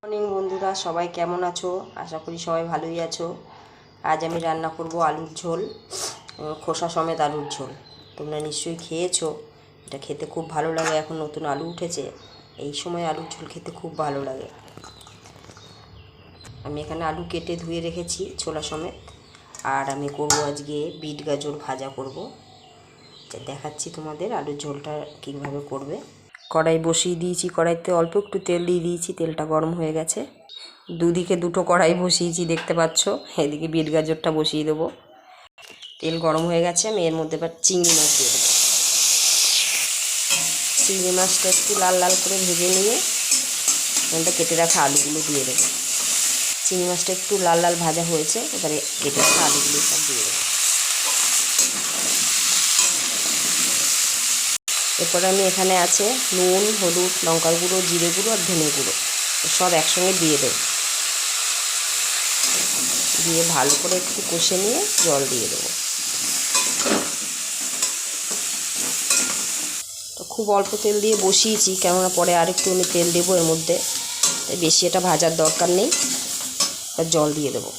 Morning বন্ধুরা, সবাই কেমন আছো? আশা করি সবাই ভালোই আছো। আজ আমি রান্না করব আলুর ঝোল, খোসা সমেত আলুর ঝোল। তোমরা নিশ্চয়ই খেয়েছো, এটা খেতে খুব ভালো লাগে। এখন নতুন আলু উঠেছে, এই সময় আলুর ঝোল খেতে খুব ভালো লাগে। আমি এখানে আলু কেটে ধুয়ে রেখেছি ছোলা সমেত। আর আমি করব আজকে বিট গাজর ভাজা করব। দেখাচ্ছি তোমাদের আলুর ঝোলটা কীভাবে করবে। কড়াই বসিয়ে দিয়েছি, কড়াইতে অল্প একটু তেল দিয়ে দিয়েছি, তেলটা গরম হয়ে গেছে। দুদিকে দুটো কড়াই বসিয়েছি দেখতে পাচ্ছ। এদিকে বিট গাজরটা বসিয়ে দেবো। তেল গরম হয়ে গেছে, আমি এর মধ্যে এবার চিংড়ি মাছ দিয়ে দেবো। চিংড়ি মাছটা একটু লাল লাল করে ভেজে নিয়ে ওটা কেটে রাখা আলুগুলো দিয়ে দেবো। চিংড়ি মাছটা একটু লাল লাল ভাজা হয়েছে, এবারে কেটে রাখা আলুগুলো সব দিয়ে দেবো। এরপরে আমি এখানে আছে নুন, হলুদ, লঙ্কার গুঁড়ো, জিরে গুঁড়ো আর ধনে গুঁড়ো সব একসঙ্গে দিয়ে দেবো। দিয়ে ভালো করে একটু কষে নিয়ে জল দিয়ে দেবো। তো খুব অল্প তেল দিয়ে বসিয়েছি, কেননা পরে আরেকটু আমি তেল দেবো এর মধ্যে, তাই বেশি এটা ভাজার দরকার নেই। আর জল দিয়ে দেবো।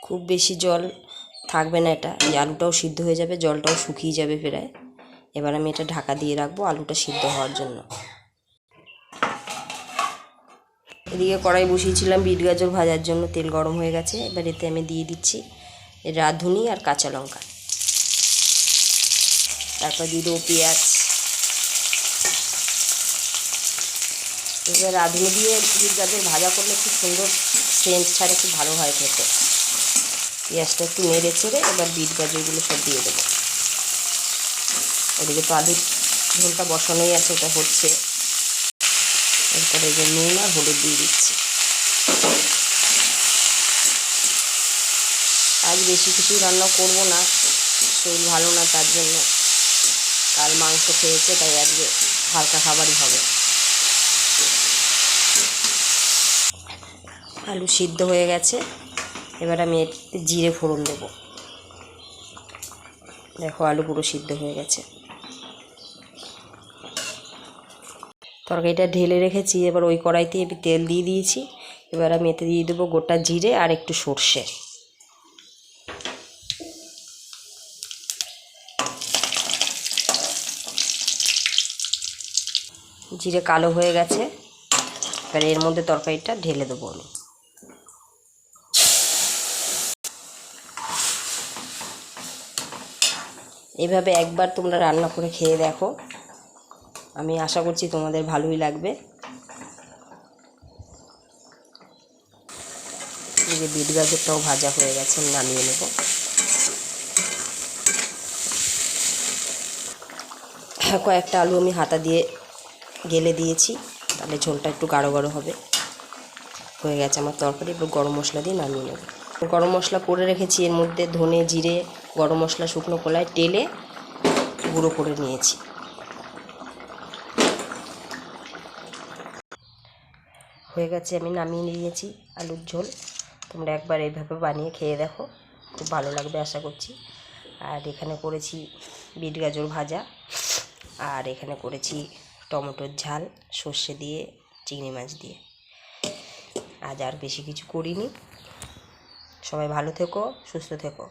খুব বেশি জল থাকবে না, এটা এই আলুটাও সিদ্ধ হয়ে যাবে, জলটাও শুকিয়ে যাবে প্রায়। এবার আমি এটা ঢাকা দিয়ে রাখবো আলুটা সিদ্ধ হওয়ার জন্য। এদিকে কড়াই বসিয়েছিলাম বিট গাজর ভাজার জন্য, তেল গরম হয়ে গেছে। এবার এতে আমি দিয়ে দিচ্ছি রাঁধুনি আর কাঁচা লঙ্কা, তারপর দিয়ে দেবো পেঁয়াজ। এবার রাঁধুনি দিয়ে বিট গাজর ভাজা করলে খুব সুন্দর সেন্ট ছাড়ে, খুব ভালো হয় খেতে। পেঁয়াজটা একটু নেড়ে ছেড়ে এবার বিট গাজরগুলো সব দিয়ে দেবো। ওদিকে তো আলুর ঝোলটা বসানোই আছে, ওটা হচ্ছে। এরপরে যে নুন আর হলুদ দিয়ে দিচ্ছি। আজ বেশি কিছু রান্না করব না, শরীর ভালো না তার জন্য। কাল মাংস খেয়েছে, তাই আজকে হালকা খাবারই হবে। আলু সিদ্ধ হয়ে গেছে, এবার আমি এতে জিরে ফোড়ন দেবো। দেখো আলু পুরো সিদ্ধ হয়ে গেছে। তরকারিটা ঢেলে রেখেছি, এবার ওই কড়াইতে আমি তেল দিয়ে দিয়েছি। এবার আমি এতে দিয়ে দেবো গোটা জিরে আর একটু সর্ষে। জিরে কালো হয়ে গেছে, এবার এর মধ্যে তরকারিটা ঢেলে দেবো আমি। এভাবে একবার তোমরা রান্না করে খেয়ে দেখো, আমি আশা করছি তোমাদের ভালোই লাগবে। এই যে বিট গাজরটাও ভাজা হয়ে গেছে, নামিয়ে নেব। কয়েকটা আলু আমি হাতা দিয়ে গেলে দিয়েছি, তাহলে ঝোলটা একটু গাঢ় গাঢ় হবে। হয়ে গেছে আমার তরকারি, এবার গরম মশলা দিয়ে নামিয়ে নেব। গরম মশলা করে রেখেছি, এর মধ্যে ধনে, জিরে, গরম মশলা শুকনো কলায় টেলে গুঁড়ো করে নিয়েছি। হয়ে গেছে, আমি নামিয়ে নিয়েছি আলুর ঝোল। তোমরা একবার এইভাবে বানিয়ে খেয়ে দেখো, খুব ভালো লাগবে আশা করছি। আর এখানে করেছি বিট গাজর ভাজা, আর এখানে করেছি টমেটোর ঝাল সর্ষে দিয়ে, চিংড়ি মাছ দিয়ে। আজ আর বেশি কিছু করিনি। সবাই ভালো থেকো, সুস্থ থেকো।